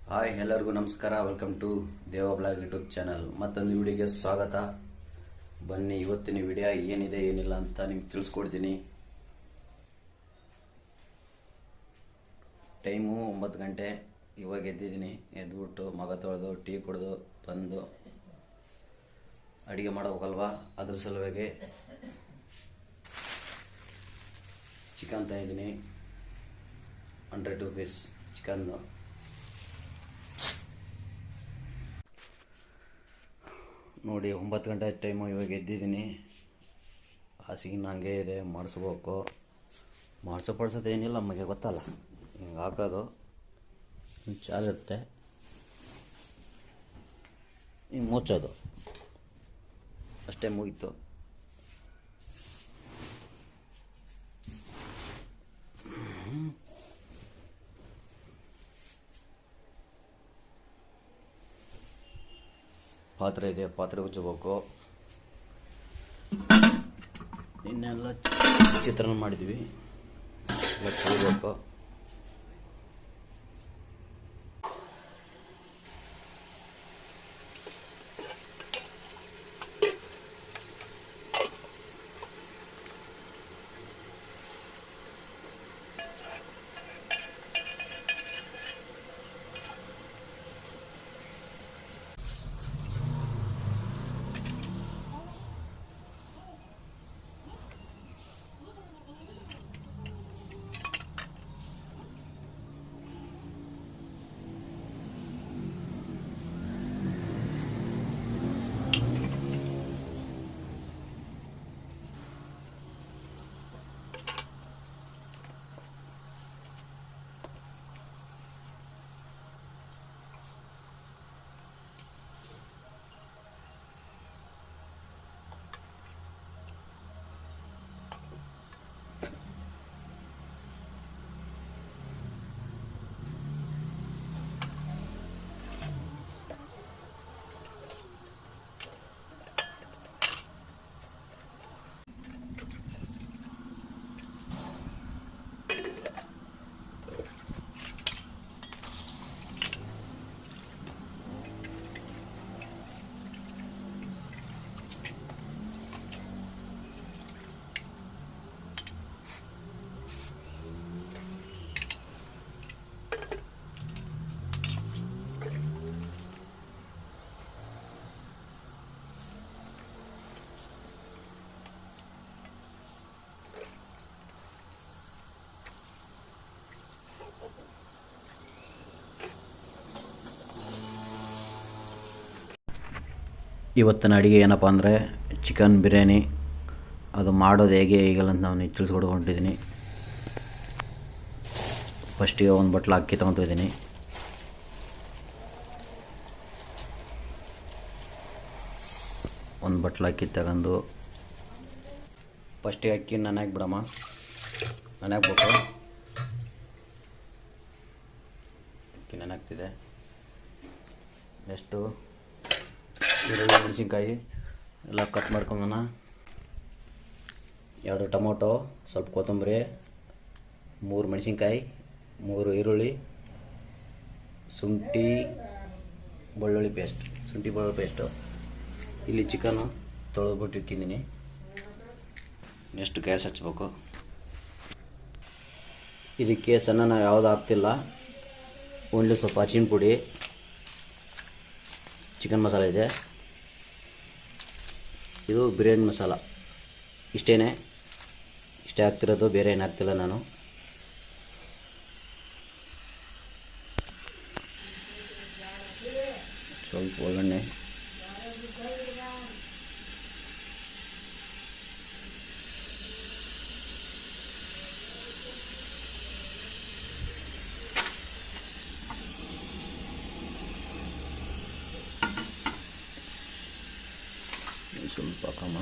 Hi ಎಲ್ಲರಿಗೂ ನಮಸ್ಕಾರ. Welcome to ದೇವ ಬ್ಲಾಗ್ ಯೂಟ್ಯೂಬ್ ಚಾನಲ್. ಮತ್ತೊಂದು ವಿಡಿಯೋಗೆ ಸ್ವಾಗತ. ಬನ್ನಿ, ಇವತ್ತಿನ ವಿಡಿಯೋ ಏನಿದೆ ಏನಿಲ್ಲ ಅಂತ ನಿಮ್ಗೆ ತಿಳಿಸ್ಕೊಡ್ತೀನಿ. ಟೈಮು 9 ಗಂಟೆ. ಇವಾಗ ಎದ್ದಿದ್ದೀನಿ. ಎದ್ಬಿಟ್ಟು ಮಗ ತೊಳೆದು ಟೀ ಕುಡಿದು ಬಂದು ಅಡುಗೆ ಮಾಡಬೇಕಲ್ವಾ, ಅದ್ರ ಸಲುವಾಗಿ ಚಿಕನ್ ತಂದಿದ್ದೀನಿ. 100 ರೂಪೀಸ್ ಚಿಕನ್ನು. ನೋಡಿ, 9 ಗಂಟೆ ಟೈಮು. ಇವಾಗ ಎದ್ದಿದ್ದೀನಿ. ಹಾಸಿಗೆ ಹಂಗೆ ಇದೆ, ಮಾಡಿಸ್ಬೇಕು. ಮಾಡಿಸೋದು ಏನಿಲ್ಲ, ನಮಗೆ ಗೊತ್ತಲ್ಲ. ಹಿಂಗೆ ಹಾಕೋದು, ಚಾಲಿರುತ್ತೆ, ಹಿಂಗೆ ಮುಚ್ಚೋದು ಅಷ್ಟೇ, ಮುಗೀತು. ಪಾತ್ರೆ ಇದೆ, ಪಾತ್ರೆ ಉಜ್ಜಬೇಕು. ಇನ್ನೆಲ್ಲ ಚಿತ್ರಾನ್ನ ಮಾಡಿದ್ವಿ, ಎಲ್ಲ ತೊಳಿಬೇಕು. ಇವತ್ತಿನ ಅಡುಗೆ ಏನಪ್ಪ ಅಂದರೆ ಚಿಕನ್ ಬಿರಿಯಾನಿ. ಅದು ಮಾಡೋದು ಹೇಗೆ ಈಗಲ್ಲ ಅಂತ ನಾನು ತಿಳಿಸ್ಕೊಡ್ಕೊಂಡಿದ್ದೀನಿ. ಫಸ್ಟಿಗೆ ಒಂದು ಬಟ್ಲು ಅಕ್ಕಿ ತೊಗೊತಿದ್ದೀನಿ. ಒಂದು ಬಟ್ಲು ಅಕ್ಕಿ ತಗೊಂಡು ಫಸ್ಟಿಗೆ ಅಕ್ಕಿ ನೆನೆಹಾಕ್ಬಿಡಮ್ಮ. ನೆನೆಹಾಕ್ಬೇಕು. ಅಕ್ಕಿ ನೆನೆಹಾಕ್ತಿದೆ. ನೆಕ್ಸ್ಟು ಈರುಳ್ಳಿ, ಮೆಣಸಿನ್ಕಾಯಿ ಎಲ್ಲ ಕಟ್ ಮಾಡ್ಕೊಂಬನ. 2 ಟೊಮೊಟೊ, ಸ್ವಲ್ಪ ಕೊತ್ತಂಬರಿ, 3 ಮೆಣಸಿನ್ಕಾಯಿ, 3 ಈರುಳ್ಳಿ, ಶುಂಠಿ ಬೆಳ್ಳುಳ್ಳಿ ಪೇಸ್ಟು. ಇಲ್ಲಿ ಚಿಕನ್ನು ತೊಳೆದ್ಬಿಟ್ಟು ಇಕ್ಕಿದ್ದೀನಿ. ನೆಕ್ಸ್ಟ್ ಗ್ಯಾಸ್ ಹಚ್ಬೇಕು. ಇದಕ್ಕೆ ಸಣ್ಣ ನಾವು ಯಾವುದು ಹಾಕ್ತಿಲ್ಲ, ಓನ್ಲಿ ಸ್ವಲ್ಪ ಅರಿಶಿನ ಪುಡಿ, ಚಿಕನ್ ಮಸಾಲೆ ಇದೆ. ಇದು ಬಿರಿಯಾನಿ ಮಸಾಲ. ಇಷ್ಟೇ ಹಾಕ್ತಿರೋದು, ಬೇರೆ ಏನು ಹಾಕ್ತಿಲ್ಲ ನಾನು. ಸ್ವಲ್ಪ ಒಗ್ಗರಣೆ, ಸ್ವಲ್ಪ ಹಾಕಮ್ಮ.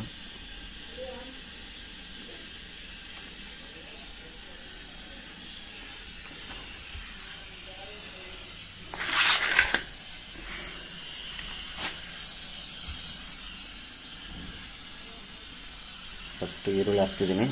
ಫಸ್ಟ್ ಈರುಳ್ಳಿ ಹಾಕ್ತಿದ್ದೀನಿ.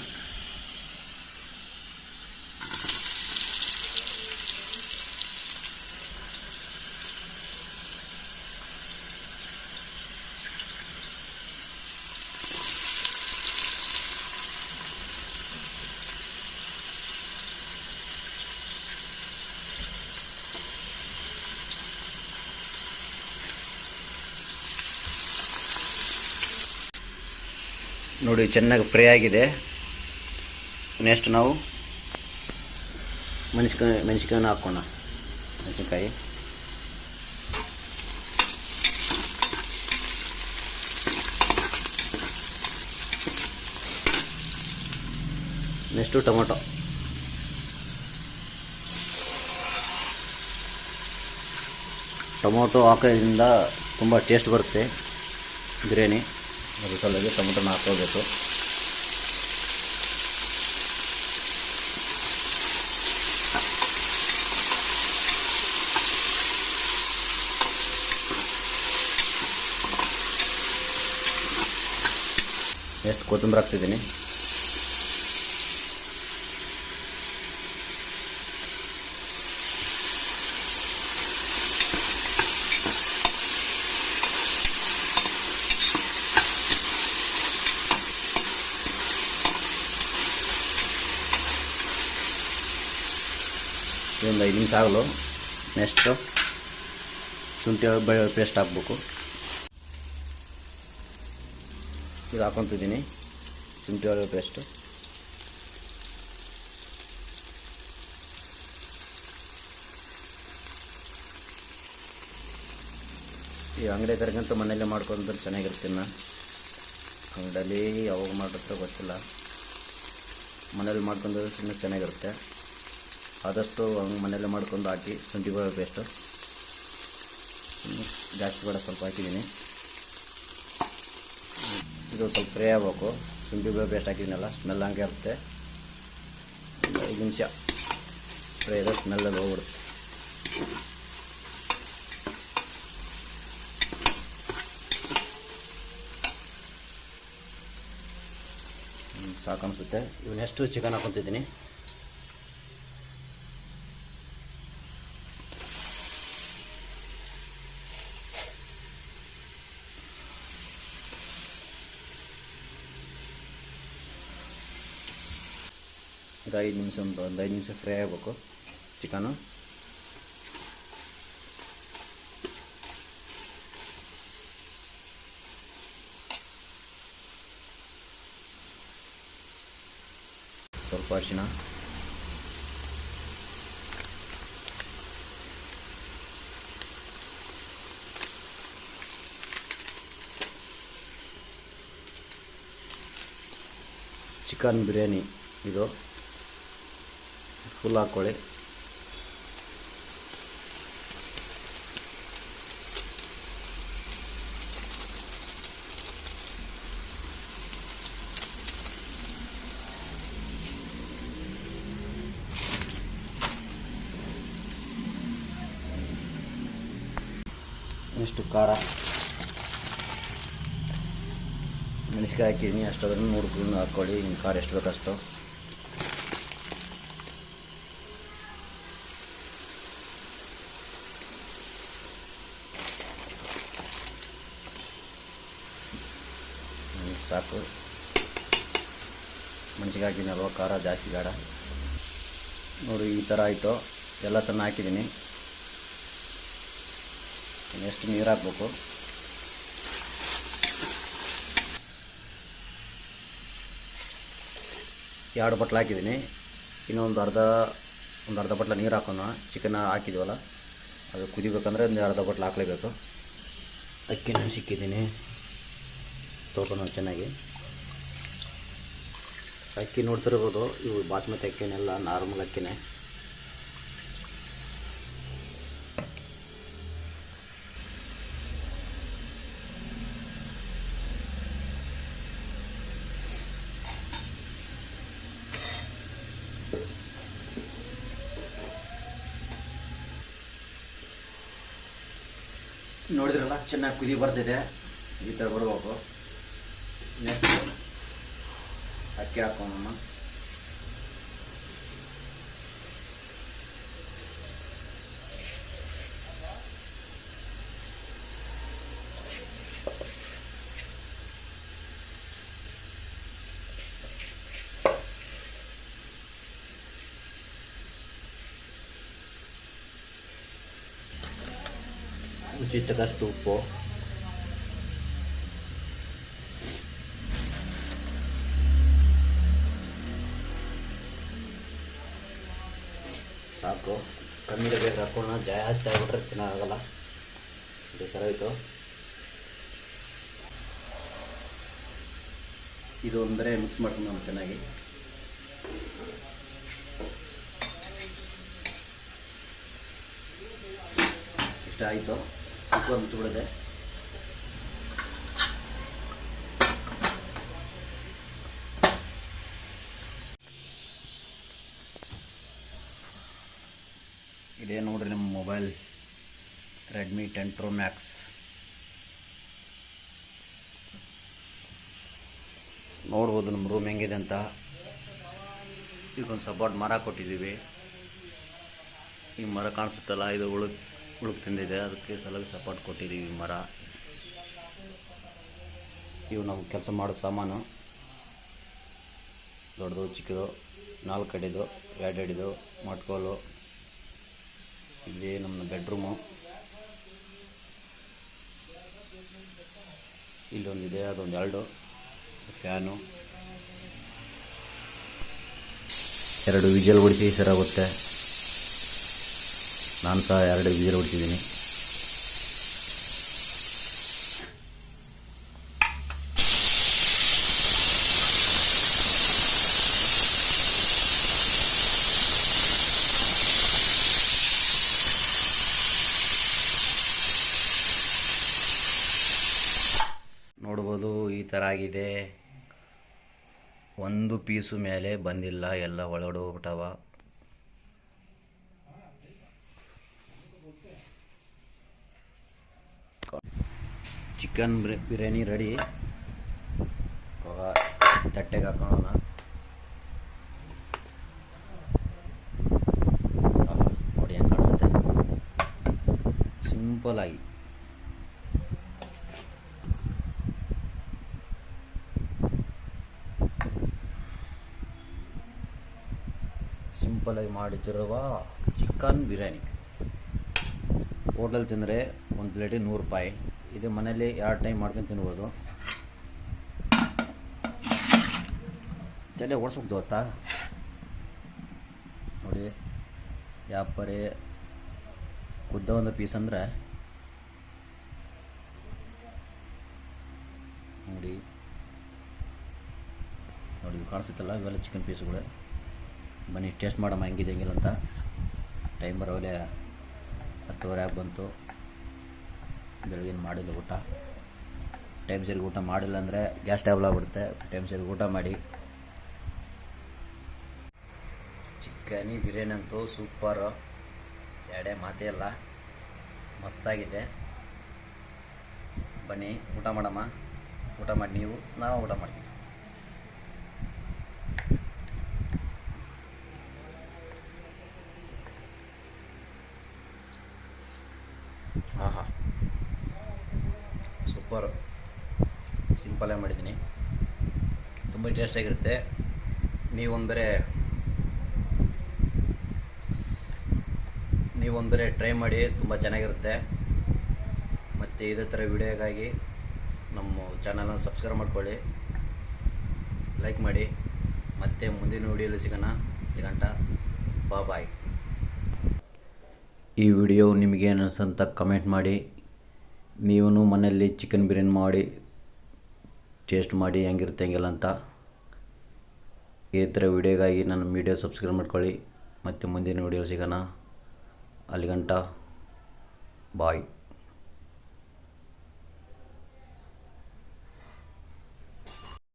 ನೋಡಿ ಚೆನ್ನಾಗಿ ಫ್ರೈ ಆಗಿದೆ. ನೆಕ್ಸ್ಟ್ ನಾವು ಮೆಣಸಿನ್ಕಾಯಿನ ಹಾಕೋಣ. ಮೆಣಸಿನ್ಕಾಯಿ ನೆಕ್ಸ್ಟು ಟೊಮೊಟೊ. ಟೊಮೊಟೊ ಹಾಕೋದ್ರಿಂದ ತುಂಬ ಟೇಸ್ಟ್ ಬರುತ್ತೆ ಬಿರಿಯಾನಿ. ಅದು ಸಲುವಾಗಿ ಟೊಮೊಟೊನ ಹಾಕೋಬೇಕು. ಎಷ್ಟು ಕೊತ್ತಂಬರಿ ಹಾಕ್ತಿದ್ದೀನಿ. ಇದೊಂದು 5 ನಿಮಿಷ ಆಗಲು. ನೆಕ್ಸ್ಟು ಶುಂಠಿ ಬೆಳ್ಳುಳ್ಳಿ ಪೇಸ್ಟ್ ಹಾಕ್ಬೇಕು. ಇದು ಹಾಕೊತಿದ್ದೀನಿ ಶುಂಠಿ ಬೆಳ್ಳುಳ್ಳಿ ಪೇಸ್ಟು. ಈ ಅಂಗಡಿ ಕರೆಗಂತೂ ಮನೆಯಲ್ಲೇ ಮಾಡ್ಕೊಂಡ್ರೆ ಚೆನ್ನಾಗಿರುತ್ತೆ. ಅಂಗಡಿಯಲ್ಲಿ ಯಾವಾಗ ಮಾಡಿರ್ತಾರೆ ಗೊತ್ತಿಲ್ಲ. ಮನೇಲಿ ಮಾಡ್ಕೊಂಡ್ರೆ ಸುಮ್ಮನೆ ಚೆನ್ನಾಗಿರುತ್ತೆ. ಆದಷ್ಟು ಹಂಗೆ ಮನೆಯಲ್ಲೇ ಮಾಡ್ಕೊಂಡು ಹಾಕಿ ಶುಂಠಿ ಬೆಳ್ಳುಳ್ಳಿ ಪೇಸ್ಟು. ಜಾಸ್ತಿ ಬೇಡ, ಸ್ವಲ್ಪ ಹಾಕಿದ್ದೀನಿ. ಇದು ಸ್ವಲ್ಪ ಫ್ರೈ ಆಗಬೇಕು. ಶುಂಠಿ ಬೆಳ್ಳುಳ್ಳಿ ಪೇಸ್ಟ್ ಹಾಕಿದ್ದೀನಲ್ಲ, ಸ್ಮೆಲ್ ಹಂಗೆ ಇರುತ್ತೆ. 5 ನಿಮಿಷ ಫ್ರೈ ಇದೆ, ಸ್ಮೆಲ್ಲಲ್ಲಿ ಹೋಗ್ಬಿಡುತ್ತೆ. ಸಾಕು ಅನಿಸುತ್ತೆ. ಇವು ನೆಕ್ಸ್ಟು ಚಿಕನ್ ಹಾಕೊತಿದ್ದೀನಿ. ಇದು 5 ನಿಮಿಷ, ಒಂದು 5 ನಿಮಿಷ ಫ್ರೈ ಆಗಬೇಕು ಚಿಕನು. ಸ್ವಲ್ಪ ಅರಿಶಿಣ, ಚಿಕನ್ ಬಿರಿಯಾನಿ ಇದು ಫುಲ್ ಹಾಕ್ಕೊಳ್ಳಿ. ನೆಕ್ಸ್ಟು ಖಾರ, ಮೆಣಸಿನ್ಕಾಯಿ ಹಾಕಿದ್ದೀನಿ. ಅಷ್ಟಾದ್ರೂ ನೋಡ್ಕೊಂಡು ಹಾಕ್ಕೊಳ್ಳಿ, ನಿಮ್ಮ ಖಾರ ಎಷ್ಟು ಬೇಕಷ್ಟು. ಸಾಕು. ಮೆಣಸಿನ್ಕಾಯಿ ಹಾಕಿದ್ದೀನಲ್ವ, ಖಾರ ಜಾಸ್ತಿ ಬೇಡ. ನೋಡಿ ಈ ಥರ ಆಯಿತು. ಎಲ್ಲ ಸಣ್ಣ ಹಾಕಿದ್ದೀನಿ. ಎಷ್ಟು ನೀರು ಹಾಕ್ಬೇಕು. ಎರಡು ಬಟ್ಲು ಹಾಕಿದ್ದೀನಿ. ಇನ್ನೊಂದು ಅರ್ಧ ಬಟ್ಲ ನೀರು ಹಾಕೋಣ. ಚಿಕನ್ ಹಾಕಿದ್ವಲ್ಲ, ಅದು ಕುದಿಬೇಕಂದ್ರೆ ಒಂದು ಅರ್ಧ ಬಟ್ಲು ಹಾಕಲೇಬೇಕು. ಅಕ್ಕಿ ನೆನೆಸಿಕ್ಕಿದ್ದೀನಿ, ತೊಳ್ಕೊಂಡು ಚೆನ್ನಾಗಿ. ಅಕ್ಕಿ ನೋಡ್ತಿರ್ಬೋದು, ಇವು ಬಾಸ್ಮತಿ ಅಕ್ಕಿನೆಲ್ಲ ನಾರ್ಮಲ್ ಅಕ್ಕಿನೇ. ನೋಡಿದ್ರಲ್ಲ, ಚೆನ್ನಾಗಿ ಕುದಿ ಬರ್ತಿದೆ. ಈ ಥರ ಬರಬೇಕು. ನೆಕ್ಸ್ಟ್ ಅಕ್ಕಿ ಹಾಕೋಣ. ರುಚಿಗೆ ತಕ್ಕಷ್ಟು ಉಪ್ಪು, ಉಪ್ಪು ಕಮ್ಮಿ ಇರಬೇಕು, ಹಾಕೋಣ. ಜಾಸ್ತಿ ಆಗಿಬಿಟ್ರೆ ತಿನ್ನೋಕ್ಕಾಗಲ್ಲ. ಬೇಸರ ಆಯಿತು. ಇದು ಅಂದರೆ ಮಿಕ್ಸ್ ಮಾಡ್ಕೊಂಡು ನಾವು ಚೆನ್ನಾಗಿ. ಇಷ್ಟ ಆಯಿತು. ಉಪ್ಪು ಮುಚ್ಚಿಬಿಡದೆ. ಇದೇ ನೋಡ್ರಿ ನಮ್ಮ ಮೊಬೈಲ್ ರೆಡ್ಮಿ 10 Pro Max. ನೋಡ್ಬೋದು ನಮ್ಮ ರೂಮ್ ಹೆಂಗಿದೆ ಅಂತ. ಇದಕ್ಕೊಂದು ಸಪೋರ್ಟ್ ಮರ ಕೊಟ್ಟಿದ್ದೀವಿ. ಈ ಮರ ಕಾಣಿಸುತ್ತಲ್ಲ, ಇದು ಉಳುಕ್ ತಿಂದಿದೆ, ಅದಕ್ಕೆ ಸಪೋರ್ಟ್ ಕೊಟ್ಟಿದ್ದೀವಿ ಮರ. ಇವು ನಾವು ಕೆಲಸ ಮಾಡೋ ಸಾಮಾನು. ದೊಡ್ಡದು ಚಿಕ್ಕದು 4 ಅಡಿದು 2 ಅಡಿದು ಮಟ್ಕೋಲು. ಇಲ್ಲಿ ನಮ್ಮ ಬೆಡ್ರೂಮು. ಇಲ್ಲೊಂದಿದೆ, ಅದೊಂದು 2 ಫ್ಯಾನು. 2 ವಿಜಲ್ ಹೊಡಿಸಿ ಸರಾಗುತ್ತೆ. ನಾನು ಸಹ 2 ವಿಜಲ್ ಹೊಡಿಸಿದ್ದೀನಿ. ನೋಡ್ಬೋದು ಈ ಥರ ಆಗಿದೆ. ಒಂದು ಪೀಸು ಮೇಲೆ ಬಂದಿಲ್ಲ, ಎಲ್ಲ ಒಳಗಡೆ ಹೋಗ್ಬಿಟ್ಟವ. Chicken biryani ready. ತಟ್ಟೆಗೆ ಹಾಕೋಣ. ನೋಡಿ ಹೆಂಗೆ ಕಾಣಿಸುತ್ತೆ, ಸಿಂಪಲಾಗಿ. ಸಿಂಪಲಾಗಿ ಮಾಡುತ್ತಿರುವ ಚಿಕನ್ ಬಿರಿಯಾನಿ. ಹೋಟೆಲ್ ತಿಂದರೆ ಒಂದು ಪ್ಲೇಟಿಗೆ 100 ರೂಪಾಯಿ. ಇದು ಮನೇಲಿ 2 ಟೈಮ್ ಮಾಡ್ಕೊಂಡು ತಿನ್ಬೋದು. ತಲೆ ಓಡಿಸ್ಬೇಕು ದೋಸ್ತ. ನೋಡಿ ಯಾಪರೆ ಉದ್ದ ಒಂದು ಪೀಸ್ ಅಂದರೆ ನೋಡಿ ಕಾಣಿಸುತ್ತಲ್ಲ, ಇವೆಲ್ಲ ಚಿಕನ್ ಪೀಸ್ಗಳು. ಬನ್ನಿ ಟೇಸ್ಟ್ ಮಾಡಮ್ಮ ಹೆಂಗಿದೆ ಹೆಂಗಿಲ್ಲ ಅಂತ. ಟೈಮ್ ಬರೋಲೆ 10:30 ಆಗಿ ಬಂತು. ಬೆಳಗಿನ ಮಾಡಿಲ್ಲ ಊಟ. ಟೈಮ್ ಸರಿಗೆ ಊಟ ಮಾಡಿಲ್ಲ ಅಂದರೆ ಗ್ಯಾಸ್ ಟ್ಯಾಬ್ಲ್ ಆಗ್ಬಿಡುತ್ತೆ. ಟೈಮ್ ಸರಿಗೆ ಊಟ ಮಾಡಿ. ಚಿಕನ್ ಬಿರಿಯಾನಿ ಅಂತೂ ಸೂಪರು, ಎರಡೇ ಮಾತೇ ಇಲ್ಲ, ಮಸ್ತಾಗಿದೆ. ಬನ್ನಿ ಊಟ ಮಾಡಮ್ಮ. ಊಟ ಮಾಡಿ ನೀವು, ನಾವು ಊಟ ಮಾಡ್ತೀವಿ. ಆಹಾ, ಸೂಪರು. ಸಿಂಪಲಾಗಿ ಮಾಡಿದ್ದೀನಿ, ತುಂಬ ಟೇಸ್ಟಾಗಿರುತ್ತೆ. ನೀವೊಂದರೆ ಟ್ರೈ ಮಾಡಿ, ತುಂಬ ಚೆನ್ನಾಗಿರುತ್ತೆ. ಮತ್ತು ಇದೇ ಥರ ವಿಡಿಯೋಗಾಗಿ ನಮ್ಮ ಚಾನಲ್ನ ಸಬ್ಸ್ಕ್ರೈಬ್ ಮಾಡ್ಕೊಳ್ಳಿ, ಲೈಕ್ ಮಾಡಿ. ಮತ್ತೆ ಮುಂದಿನ ವಿಡಿಯೋಲಿ ಸಿಗೋಣ. ಅಲ್ಲಿಗಂಟ ಬಾಯ್. ಈ ವಿಡಿಯೋ ನಿಮಗೇನು ಅನಿಸ್ತಂತ ಕಮೆಂಟ್ ಮಾಡಿ. ನೀವು ಮನೆಯಲ್ಲಿ ಚಿಕನ್ ಬಿರಿಯಾನಿ ಮಾಡಿ ಟೇಸ್ಟ್ ಮಾಡಿ ಹೆಂಗಿರುತ್ತೆ ಹೆಂಗಿಲ್ಲ ಅಂತ. ಈ ಥರ ವಿಡಿಯೋಗಾಗಿ ನನ್ನ ವಿಡಿಯೋ ಸಬ್ಸ್ಕ್ರೈಬ್ ಮಾಡ್ಕೊಳ್ಳಿ. ಮತ್ತು ಮುಂದಿನ ವಿಡಿಯೋ ಸಿಗೋಣ. ಅಲ್ಲಿಗಂಟ ಬಾಯ್.